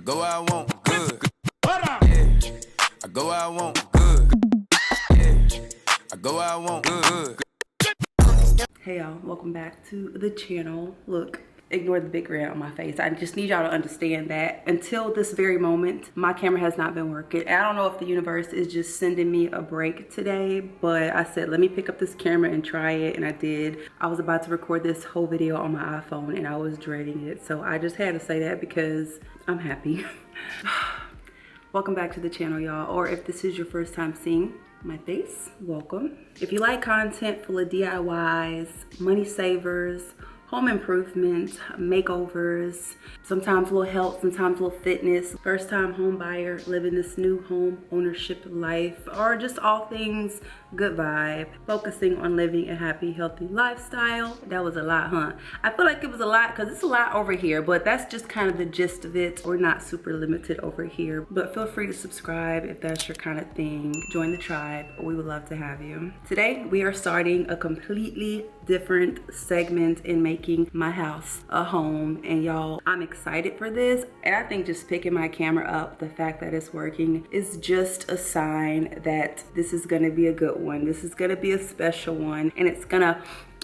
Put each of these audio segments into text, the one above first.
go where I want, good. Yeah, I go where I want, good. Yeah, I go where I want, good. Hey y'all, welcome back to the channel. Look, ignore the big grin on my face. I just need y'all to understand that until this very moment, my camera has not been working. I don't know if the universe is just sending me a break today, but I said, let me pick up this camera and try it, and I did. I was about to record this whole video on my iPhone and I was dreading it. So I just had to say that because I'm happy. Welcome back to the channel, y'all. Or if this is your first time seeing my face, welcome. If you like content full of DIYs, money savers, home improvement, makeovers, sometimes a little health, sometimes a little fitness, first time home buyer living this new home ownership life, or just all things good vibe, focusing on living a happy, healthy lifestyle. That was a lot, huh? I feel like it was a lot because it's a lot over here, but that's just kind of the gist of it. We're not super limited over here, but feel free to subscribe if that's your kind of thing. Join the tribe. We would love to have you. Today, we are starting a completely different segment in making my house a home, and y'all, I'm excited for this. And I think just picking my camera up, the fact that it's working is just a sign that this is gonna be a good one. This is gonna be a special one, and it's gonna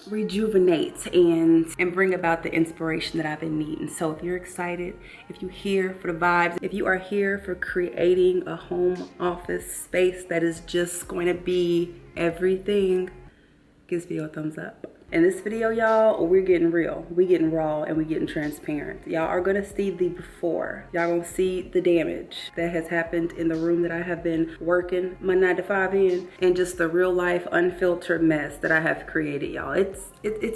rejuvenate and bring about the inspiration that I've been needing. So if you're excited, if you're here for the vibes, if you are here for creating a home office space that is just going to be everything, give this video a thumbs up. In this video, y'all, we're getting real, we getting raw, and we getting transparent. Y'all are gonna see the before. Y'all gonna see the damage that has happened in the room that I have been working my 9 to 5 in, and just the real life unfiltered mess that I have created, y'all. It's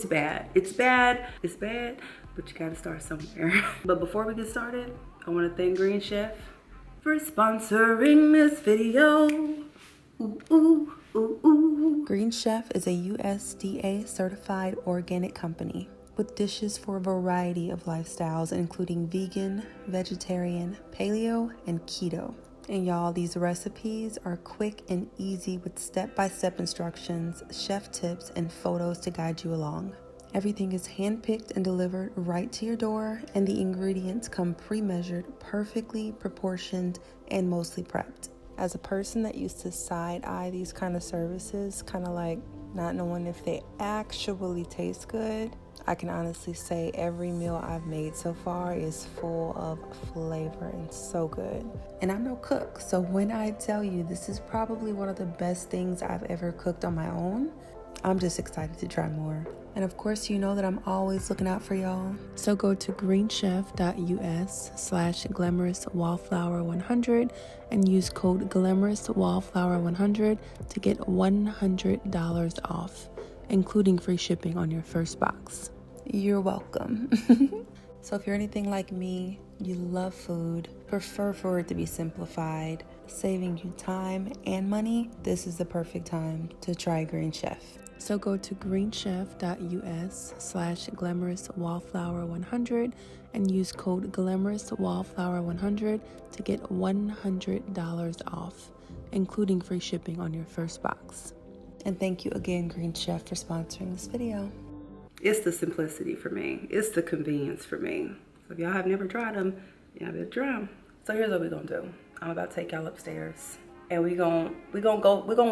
bad. It's bad. It's bad, but you gotta start somewhere. But before we get started, I wanna thank Green Chef for sponsoring this video. Ooh, ooh. Ooh, ooh. Green Chef is a USDA certified organic company with dishes for a variety of lifestyles, including vegan, vegetarian, paleo, and keto. And y'all, these recipes are quick and easy with step-by-step instructions, chef tips, and photos to guide you along. Everything is hand-picked and delivered right to your door, and the ingredients come pre-measured, perfectly proportioned, and mostly prepped. As a person that used to side-eye these kind of services, kind of like not knowing if they actually taste good, I can honestly say every meal I've made so far is full of flavor and so good. And I'm no cook, so when I tell you this is probably one of the best things I've ever cooked on my own, I'm just excited to try more. And of course, you know that I'm always looking out for y'all. So go to greenchef.us/GlamorousWallflower100 and use code GlamorousWallflower100 to get $100 off, including free shipping on your first box. You're welcome. So if you're anything like me, you love food, prefer for it to be simplified, saving you time and money, this is the perfect time to try Green Chef. So go to greenchef.us/GlamorousWallflower100 and use code GlamorousWallflower100 to get $100 off, including free shipping on your first box. And thank you again, Green Chef, for sponsoring this video. It's the simplicity for me. It's the convenience for me. So if y'all have never tried them, y'all better try them. So here's what we're gonna do. I'm about to take y'all upstairs, and we're gonna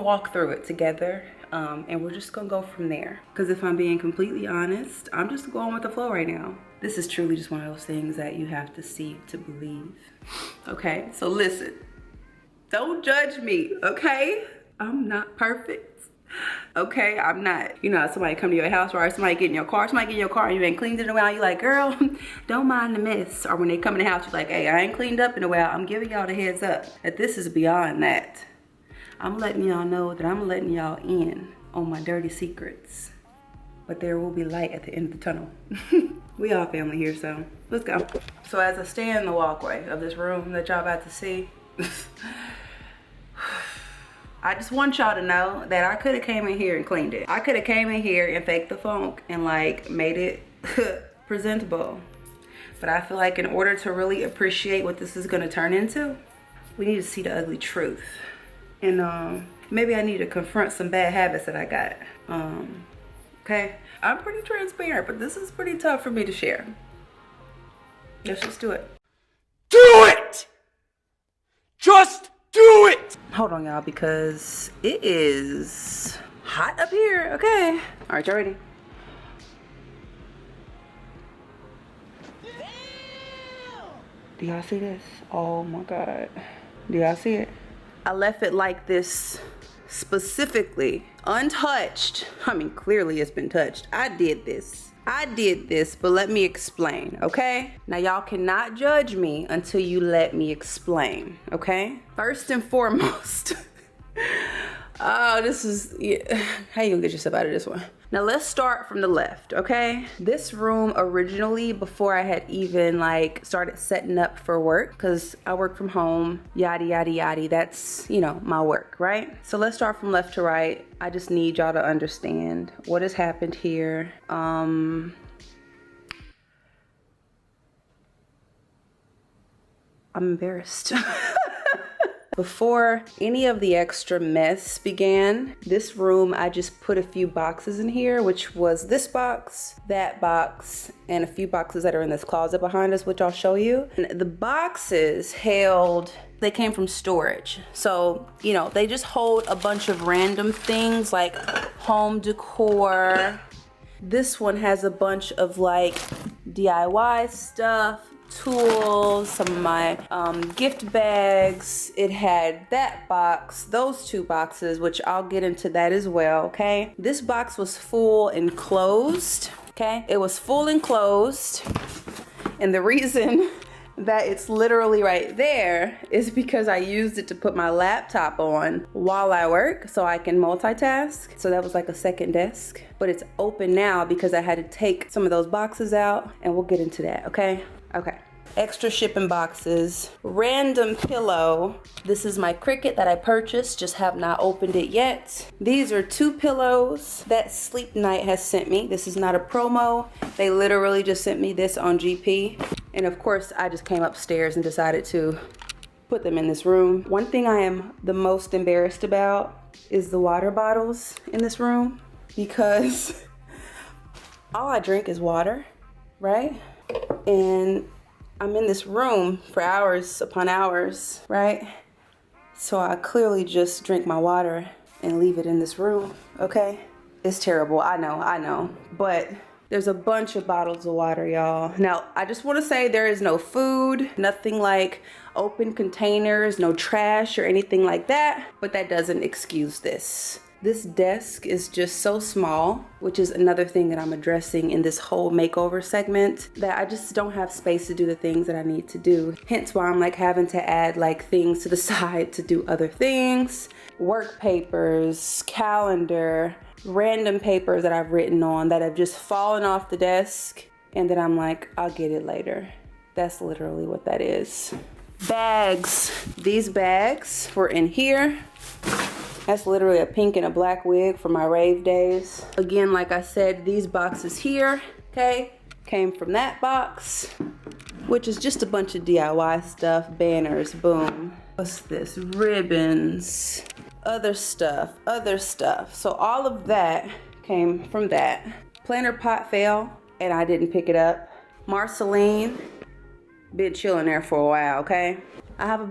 walk through it together, and we're just gonna go from there. Because if I'm being completely honest, I'm just going with the flow right now. This is truly just one of those things that you have to see to believe. Okay, so listen, don't judge me, okay? I'm not perfect. Okay, I'm not. You know, somebody come to your house, or somebody get in your car, and you ain't cleaned it in a while. You like, girl, don't mind the mess. Or when they come in the house, you're like, hey, I ain't cleaned up in a while. I'm giving y'all the heads up that this is beyond that. I'm letting y'all know that I'm letting y'all in on my dirty secrets. But there will be light at the end of the tunnel. We all family here, so let's go. So as I stand in the walkway of this room that y'all about to see, I just want y'all to know that I could have came in here and cleaned it. I could have came in here and faked the funk and like made it presentable. But I feel like in order to really appreciate what this is gonna turn into, we need to see the ugly truth. And maybe I need to confront some bad habits that I got. Okay, I'm pretty transparent, but this is pretty tough for me to share. Let's just do it. Do it! Just do it! Hold on, y'all, because it is hot up here. Okay. All right, y'all ready? Do y'all see this? Oh my God. Do y'all see it? I left it like this specifically, untouched. I mean, clearly it's been touched. I did this, but let me explain, okay? Now y'all cannot judge me until you let me explain, okay? First and foremost, oh, this is, yeah. How you gonna get yourself out of this one? Now let's start from the left, okay? This room originally, before I had even like started setting up for work, because I work from home, yada, yada, yada, that's, you know, my work, right? So let's start from left to right. I just need y'all to understand what has happened here. I'm embarrassed. Before any of the extra mess began, this room, I just put a few boxes in here, which was this box, that box, and a few boxes that are in this closet behind us, which I'll show you. And the boxes held, they came from storage. So, you know, they just hold a bunch of random things like home decor. This one has a bunch of like DIY stuff, tools, some of my gift bags. It had that box, those two boxes, which I'll get into that as well, okay? This box was full and closed, okay? It was full and closed, and the reason that it's literally right there is because I used it to put my laptop on while I work so I can multitask. So that was like a second desk, but it's open now because I had to take some of those boxes out, and we'll get into that, okay? Okay. Extra shipping boxes, random pillow. This is my Cricut that I purchased, just have not opened it yet. These are 2 pillows that Sleep Night has sent me. This is not a promo. They literally just sent me this on GP. And of course, I just came upstairs and decided to put them in this room. One thing I am the most embarrassed about is the water bottles in this room, because all I drink is water, right? And I'm in this room for hours upon hours, right? So I clearly just drink my water and leave it in this room, okay? It's terrible, I know, but there's a bunch of bottles of water, y'all. Now, I just wanna say there is no food, nothing like open containers, no trash or anything like that, but that doesn't excuse this. This desk is just so small, which is another thing that I'm addressing in this whole makeover segment, that I just don't have space to do the things that I need to do. Hence why I'm like having to add like things to the side to do other things. Work papers, calendar, random papers that I've written on that have just fallen off the desk, and then I'm like, I'll get it later. That's literally what that is. Bags. These bags were in here. That's literally a pink and a black wig for my rave days. Again, like I said, these boxes here, okay, came from that box, which is just a bunch of DIY stuff, banners, boom. What's this? Ribbons, other stuff. So all of that came from that. Planter pot fell and I didn't pick it up. Marceline, been chilling there for a while, okay? I have a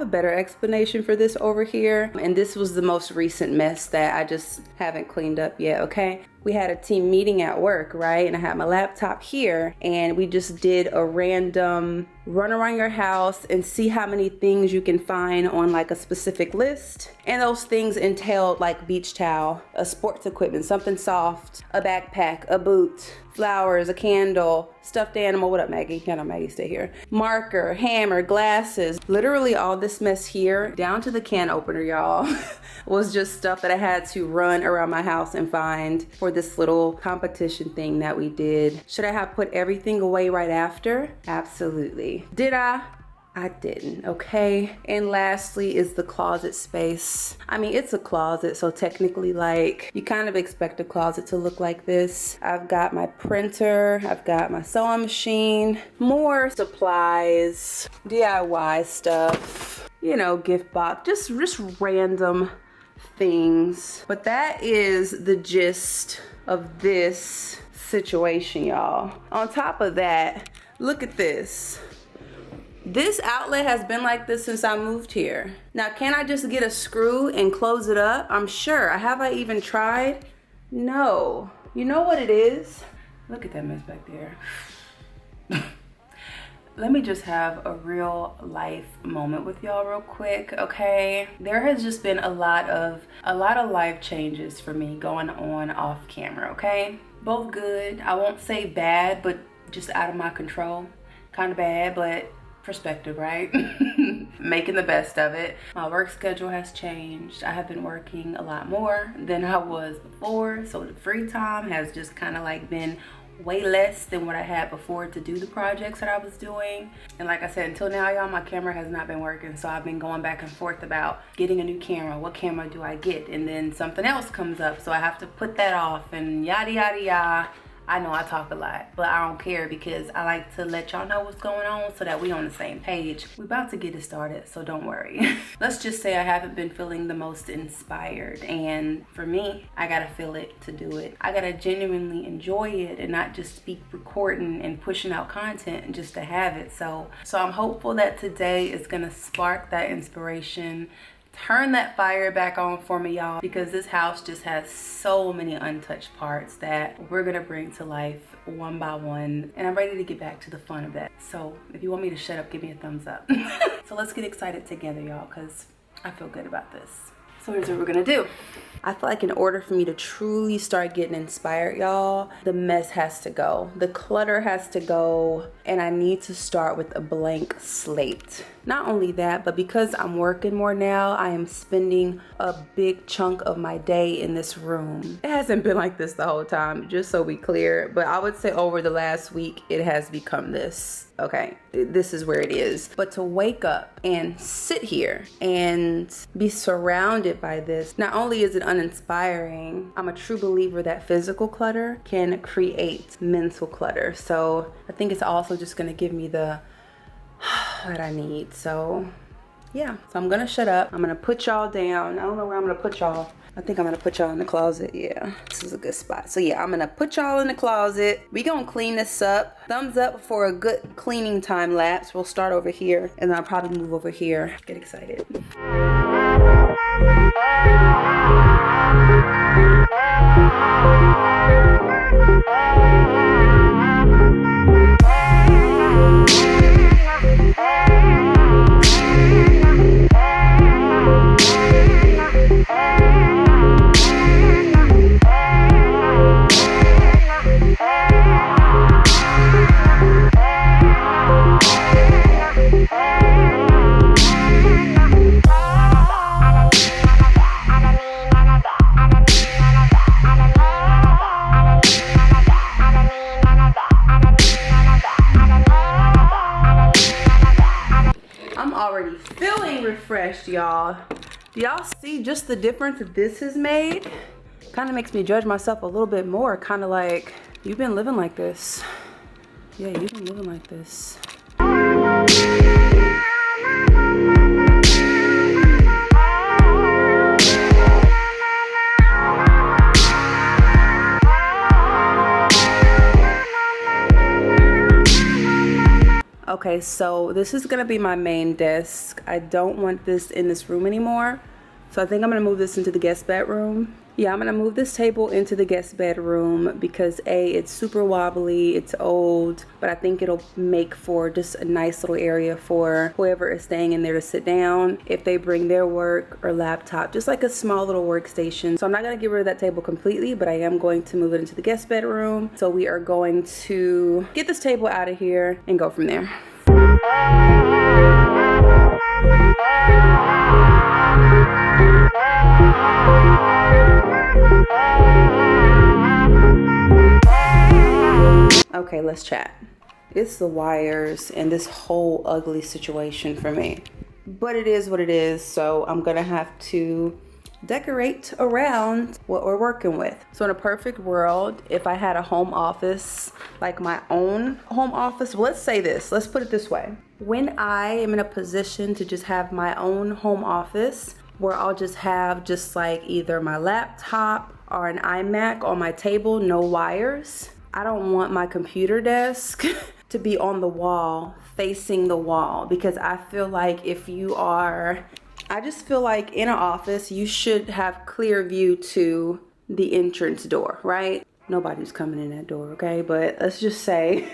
better explanation for this over here, and this was the most recent mess that I just haven't cleaned up yet, okay? We had a team meeting at work, right? And I had my laptop here, and we just did a random run around your house and see how many things you can find on like a specific list. And those things entailed like beach towel, a sports equipment, something soft, a backpack, a boot, flowers, a candle, stuffed animal. What up, Maggie? Yeah, no, Maggie, stay here. Marker, hammer, glasses. Literally all this mess here, down to the can opener, y'all, was just stuff that I had to run around my house and find for this little competition thing that we did. Should I have put everything away right after? Absolutely. Did I? I didn't, okay? And lastly is the closet space. I mean, it's a closet, so technically like you kind of expect a closet to look like this. I've got my printer, I've got my sewing machine, more supplies, DIY stuff, you know, gift box, just random things. But that is the gist of this situation, y'all. On top of that, look at this. This outlet has been like this since I moved here. Now, can I just get a screw and close it up? I'm sure. Have I even tried? No. You know what it is? Look at that mess back there. Let me just have a real life moment with y'all real quick, okay? There has just been a lot of life changes for me going on off camera, okay? Both good. I won't say bad, but just out of my control. Kind of bad, but perspective, right? Making the best of it. My work schedule has changed. I have been working a lot more than I was before, so the free time has just kind of like been way less than what I had before to do the projects that I was doing. And like I said, until now, y'all, my camera has not been working, so I've been going back and forth about getting a new camera. What camera do I get? And then something else comes up, so I have to put that off and yada yada yada. I know I talk a lot, but I don't care because I like to let y'all know what's going on so that we on the same page. We're about to get it started, so don't worry. Let's just say I haven't been feeling the most inspired, and for me, I gotta feel it to do it. I gotta genuinely enjoy it and not just be recording and pushing out content just to have it. So I'm hopeful that today is gonna spark that inspiration. Turn that fire back on for me, y'all, because this house just has so many untouched parts that we're gonna bring to life one by one, and I'm ready to get back to the fun of that. So if you want me to shut up, give me a thumbs up. So let's get excited together, y'all, because I feel good about this. So here's what we're gonna do. I feel like in order for me to truly start getting inspired, y'all, the mess has to go. The clutter has to go, and I need to start with a blank slate. Not only that, but because I'm working more now, I am spending a big chunk of my day in this room. It hasn't been like this the whole time, just so we clear, but I would say over the last week, it has become this. Okay, this is where it is. But to wake up and sit here and be surrounded by this, not only is it uninspiring, I'm a true believer that physical clutter can create mental clutter. So I think it's also just gonna give me the that I need. So yeah, so I'm gonna shut up. I'm gonna put y'all down. I don't know where I'm gonna put y'all. I think I'm gonna put y'all in the closet. Yeah, this is a good spot. So yeah, I'm gonna put y'all in the closet. We gonna clean this up. Thumbs up for a good cleaning time lapse. We'll start over here and then I'll probably move over here. Get excited. Refreshed, y'all. Do y'all see just the difference that this has made? Kind of makes me judge myself a little bit more. Kind of like, you've been living like this. Yeah, you've been living like this. Okay, so this is gonna be my main desk. I don't want this in this room anymore. So I think I'm gonna move this into the guest bedroom. Yeah, I'm gonna move this table into the guest bedroom because A, it's super wobbly, it's old, but I think it'll make for just a nice little area for whoever is staying in there to sit down if they bring their work or laptop, just like a small little workstation. So I'm not gonna get rid of that table completely, but I am going to move it into the guest bedroom. So we are going to get this table out of here and go from there. Okay, let's chat. It's the wires and this whole ugly situation for me. But it is what it is, so I'm gonna have to decorate around what we're working with. So in a perfect world, if I had a home office, like my own home office, well, let's say this, let's put it this way. When I am in a position to just have my own home office, where I'll just have just like either my laptop or an iMac on my table, no wires. I don't want my computer desk to be on the wall facing the wall, because I feel like if you are, I just feel like in an office you should have clear view to the entrance door, right? Nobody's coming in that door, okay? But let's just say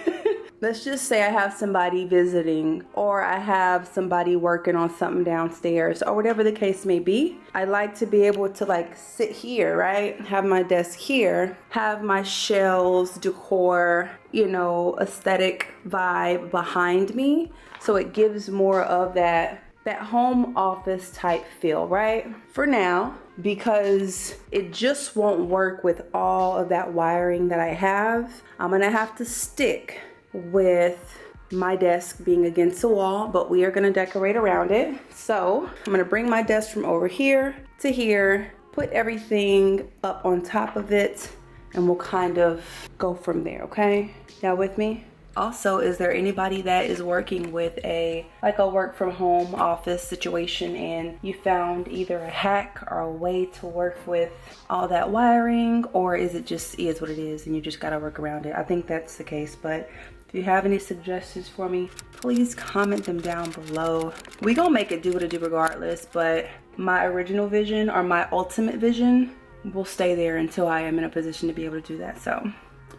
let's just say I have somebody visiting, or I have somebody working on something downstairs, or whatever the case may be. I like to be able to like sit here, right? Have my desk here, have my shelves, decor, you know, aesthetic vibe behind me. So it gives more of that home office type feel, right? For now, because it just won't work with all of that wiring that I have, I'm gonna have to stick with my desk being against the wall, but we are gonna decorate around it. So I'm gonna bring my desk from over here to here, put everything up on top of it, and we'll kind of go from there, okay? Y'all with me? Also, is there anybody that is working with a work from home office situation and you found either a hack or a way to work with all that wiring, or is it just is what it is and you just gotta work around it? I think that's the case, but if you have any suggestions for me, please comment them down below. We gonna make it do what it do regardless, but my original vision, or my ultimate vision, will stay there until I am in a position to be able to do that. So,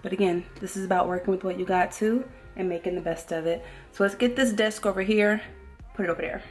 but again, this is about working with what you got too and making the best of it. So let's get this desk over here, put it over there.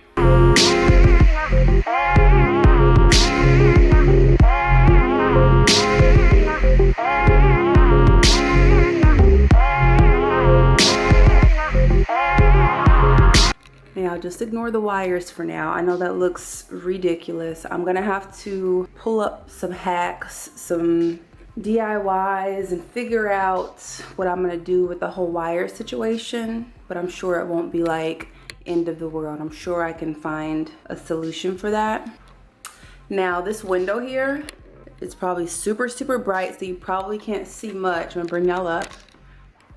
Now just ignore the wires for now. I know that looks ridiculous. I'm gonna have to pull up some hacks, some DIYs, and figure out what I'm gonna do with the whole wire situation, but I'm sure it won't be like end of the world. I'm sure I can find a solution for that. Now this window here is probably super bright, so you probably can't see much. I'm gonna bring y'all up.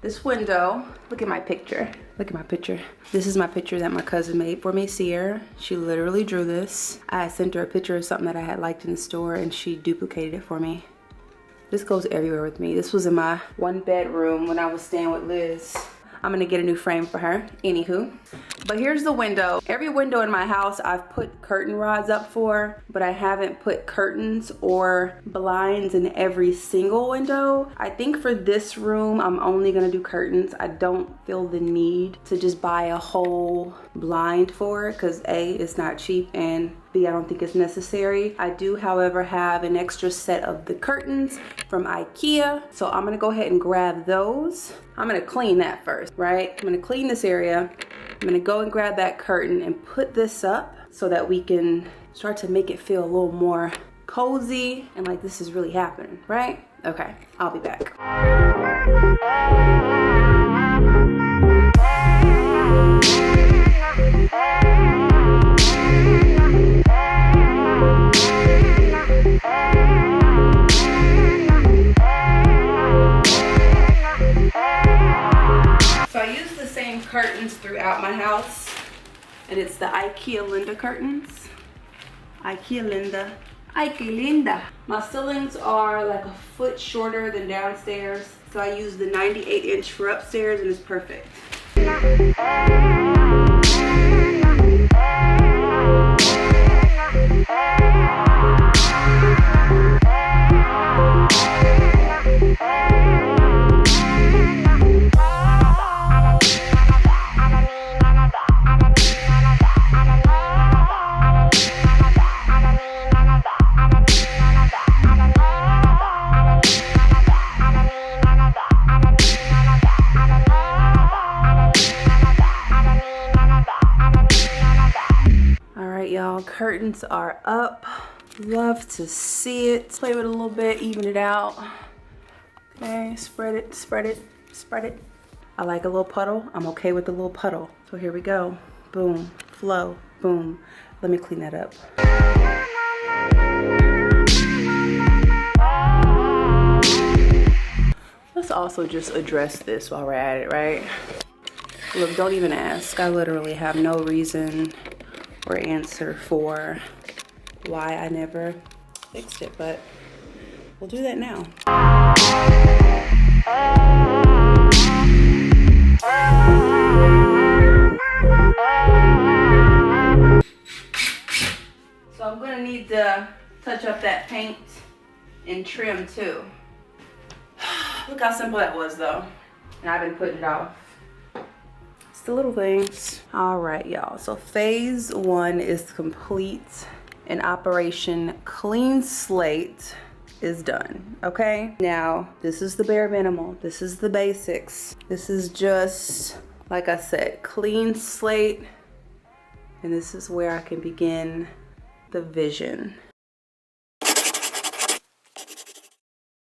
This window, look at my picture. Look at my picture. This is my picture that my cousin made for me, Sierra. She literally drew this. I sent her a picture of something that I had liked in the store and she duplicated it for me. This goes everywhere with me. This was in my 1-bedroom when I was staying with Liz. I'm gonna get a new frame for her, anywho. But here's the window. Every window in my house I've put curtain rods up for, but I haven't put curtains or blinds in every single window. I think for this room, I'm only gonna do curtains. I don't feel the need to just buy a whole blind for it, because A, it's not cheap, and B, I don't think it's necessary. I do, however, have an extra set of the curtains from IKEA. So I'm gonna go ahead and grab those. I'm gonna clean that first, right? I'm gonna clean this area. I'm gonna go and grab that curtain and put this up so that we can start to make it feel a little more cozy and like this is really happening, right? Okay, I'll be back. Curtains throughout my house, and it's the IKEA Linda curtains. IKEA Linda. My ceilings are like a foot shorter than downstairs, so I use the 98-inch for upstairs, and it's perfect. Curtains are up. Love to see it. Play with it a little bit, even it out. Okay, spread it. I like a little puddle. I'm okay with a little puddle. So here we go. Boom, flow, boom. Let me clean that up. Let's also just address this while we're at it, right? Look, don't even ask. I literally have no reason or answer for why I never fixed it, but we'll do that now. to touch up that paint and trim too. Look how simple that was though. And I've been putting it off. It's the little things. All right, y'all. So phase 1 is complete and Operation Clean Slate is done. Okay, now this is the bare minimum. This is the basics. This is just, like I said, clean slate, and this is where I can begin the vision.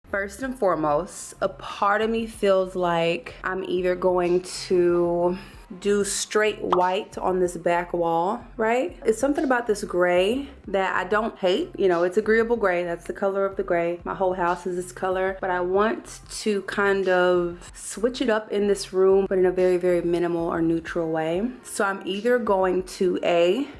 First and foremost, a part of me feels like I'm either going to do straight white on this back wall, right? It's something about this gray that I don't hate. You know, it's agreeable gray. That's the color of the gray. My whole house is this color, but I want to kind of switch it up in this room, but in a very, very minimal or neutral way. So I'm either going to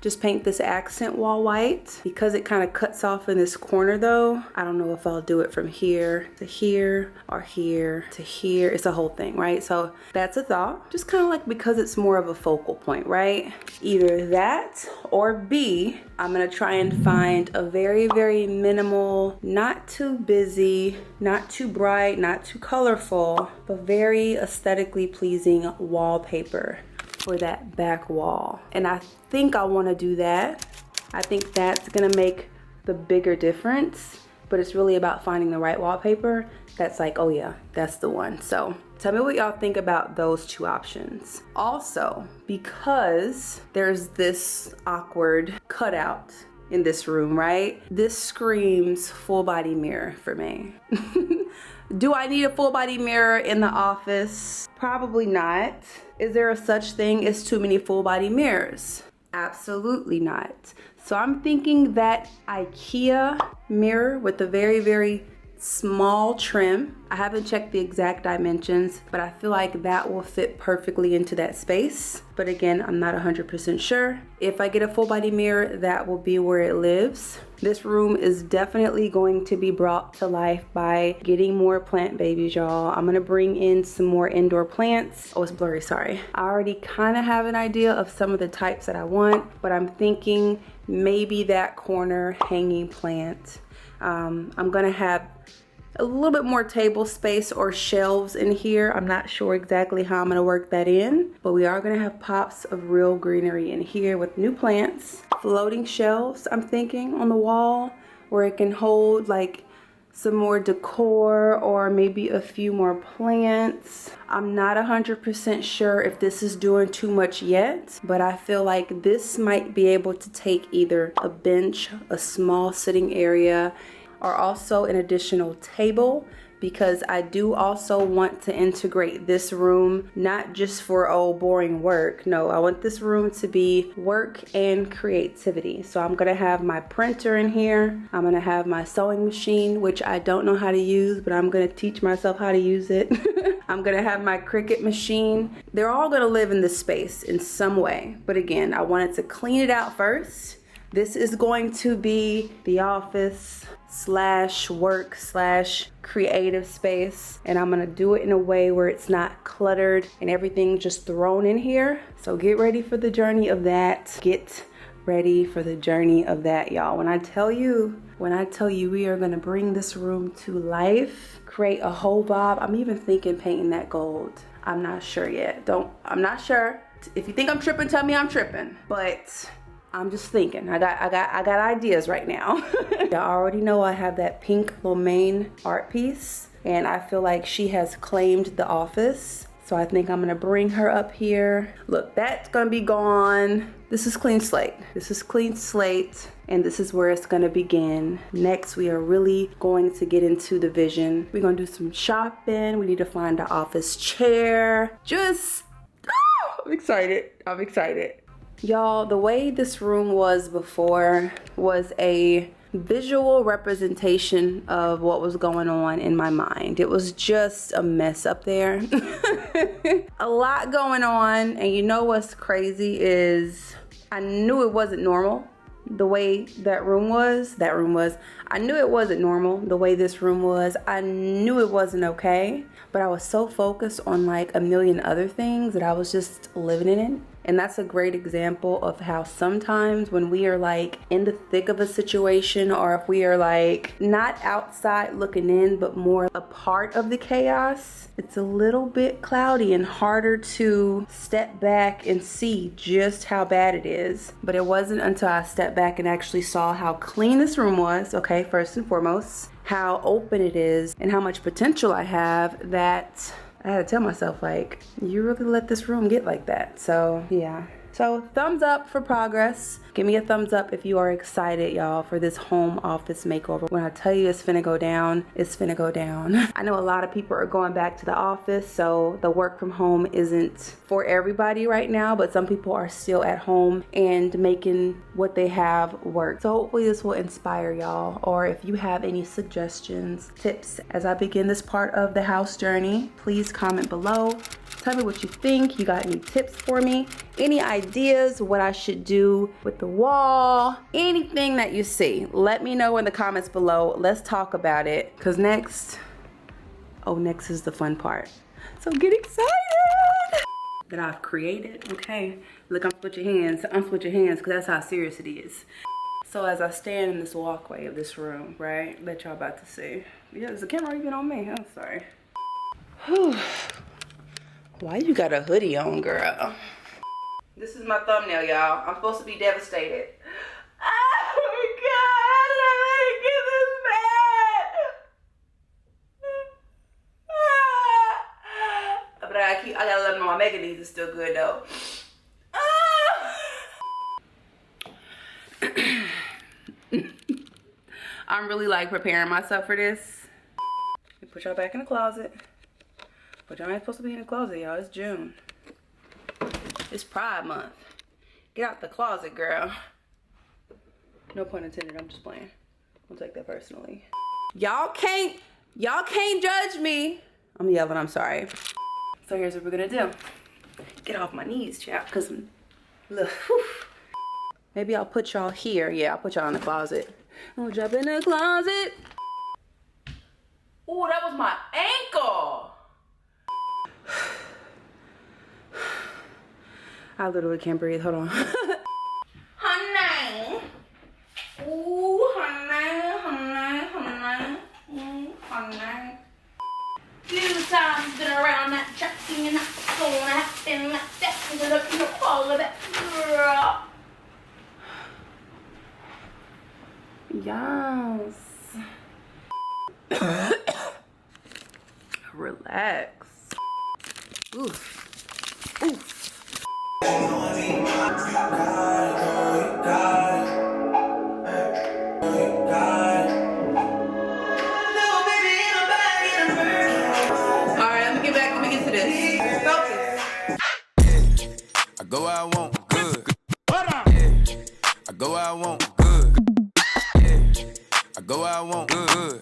just paint this accent wall white, because it kind of cuts off in this corner though. I don't know if I'll do it from here to here or here to here. It's a whole thing, right? So that's a thought. Just kind of like, because it's more of a focal point, right? Either that or B, I'm gonna try and find a very, very minimal, not too busy, not too bright, not too colorful, but very aesthetically pleasing wallpaper for that back wall. And I think I wanna do that. I think that's gonna make the bigger difference, but it's really about finding the right wallpaper that's like, oh yeah, that's the one. So tell me what y'all think about those two options. Also, because there's this awkward cutout in this room, right? This screams full body mirror for me. Do I need a full body mirror in the office? Probably not. Is there a such thing as too many full body mirrors? Absolutely not. So I'm thinking that IKEA mirror with the very, very small trim. I haven't checked the exact dimensions, but I feel like that will fit perfectly into that space. But again, I'm not 100% sure. If I get a full body mirror, that will be where it lives. This room is definitely going to be brought to life by getting more plant babies, y'all. I'm gonna bring in some more indoor plants. Oh, it's blurry, sorry. I already kind of have an idea of some of the types that I want, but I'm thinking maybe that corner hanging plant. I'm gonna have a little bit more table space or shelves in here. I'm not sure exactly how I'm gonna work that in, but we are gonna have pops of real greenery in here with new plants. Floating shelves, I'm thinking, on the wall where it can hold like some more decor or maybe a few more plants. I'm not 100% sure if this is doing too much yet, but I feel like this might be able to take either a bench, a small sitting area, or also an additional table, because I do also want to integrate this room not just for boring work. No, I want this room to be work and creativity. So I'm gonna have my printer in here. I'm gonna have my sewing machine, which I don't know how to use, but I'm gonna teach myself how to use it. I'm gonna have my Cricut machine. They're all gonna live in this space in some way. But again, I wanted to clean it out first. This is going to be the office / work / creative space, and I'm gonna do it in a way where it's not cluttered and everything just thrown in here. So get ready for the journey of that. Get ready for the journey of that, y'all. When I tell you we are gonna bring this room to life, create a whole vibe. I'm even thinking painting that gold. I'm not sure yet. I'm not sure. If you think I'm tripping, tell me I'm tripping. But I'm just thinking. I got ideas right now. Y'all already know I have that pink Lomaine art piece, and I feel like she has claimed the office. So I think I'm gonna bring her up here. Look, that's gonna be gone. This is clean slate. This is clean slate, and this is where it's gonna begin. Next, we are really going to get into the vision. We're gonna do some shopping. We need to find an office chair. I'm excited. I'm excited. Y'all, the way this room was before was a visual representation of what was going on in my mind. It was just a mess up there. A lot going on, and you know what's crazy is I knew it wasn't normal the way that room was. I knew it wasn't normal the way this room was. I knew it wasn't okay, but I was so focused on like a million other things that I was just living in it And that's a great example of how sometimes when we are like in the thick of a situation, or if we are like not outside looking in, but more a part of the chaos, it's a little bit cloudy and harder to step back and see just how bad it is. But it wasn't until I stepped back and actually saw how clean this room was, okay, first and foremost, how open it is and how much potential I have, that I had to tell myself, like, you really let this room get like that. So yeah. So thumbs up for progress. Give me a thumbs up if you are excited, y'all, for this home office makeover. When I tell you it's finna go down, it's finna go down. I know a lot of people are going back to the office, so the work from home isn't for everybody right now, but some people are still at home and making what they have work. So hopefully this will inspire y'all, or if you have any suggestions, tips as I begin this part of the house journey, please comment below. Tell me what you think. You got any tips for me? Any ideas what I should do with the wall? Anything that you see, let me know in the comments below. Let's talk about it. Cause next is the fun part. So get excited that I've created. Okay, look, unsplit your hands, cause that's how serious it is. So as I stand in this walkway of this room, right, that y'all about to see. Yeah, is the camera even on me? I'm sorry. Whew. Why you got a hoodie on, girl? This is my thumbnail, y'all. I'm supposed to be devastated. Oh my God, I didn't get this bad. But I gotta let my makeup needs is still good though. I'm really like preparing myself for this. Put y'all back in the closet. But y'all ain't supposed to be in the closet, y'all. It's June. It's Pride Month. Get out the closet, girl. No pun intended, I'm just playing. Don't take that personally. Y'all can't judge me. I'm yelling, I'm sorry. So here's what we're gonna do. Get off my knees, child, cause look, whew. Maybe I'll put y'all here. Yeah, I'll put y'all in the closet. I'll jump in the closet. Oh, that was my ankle. I literally can't breathe. Hold on. Honey. Ooh, honey. Honey. Few times been around that track and you're not gonna happen like that. Get up in the fall of that girl. Yes. Relax. Oof. Oof. I go where I want, good. Yeah. I go where I want, good. Yeah. I go where I want, good.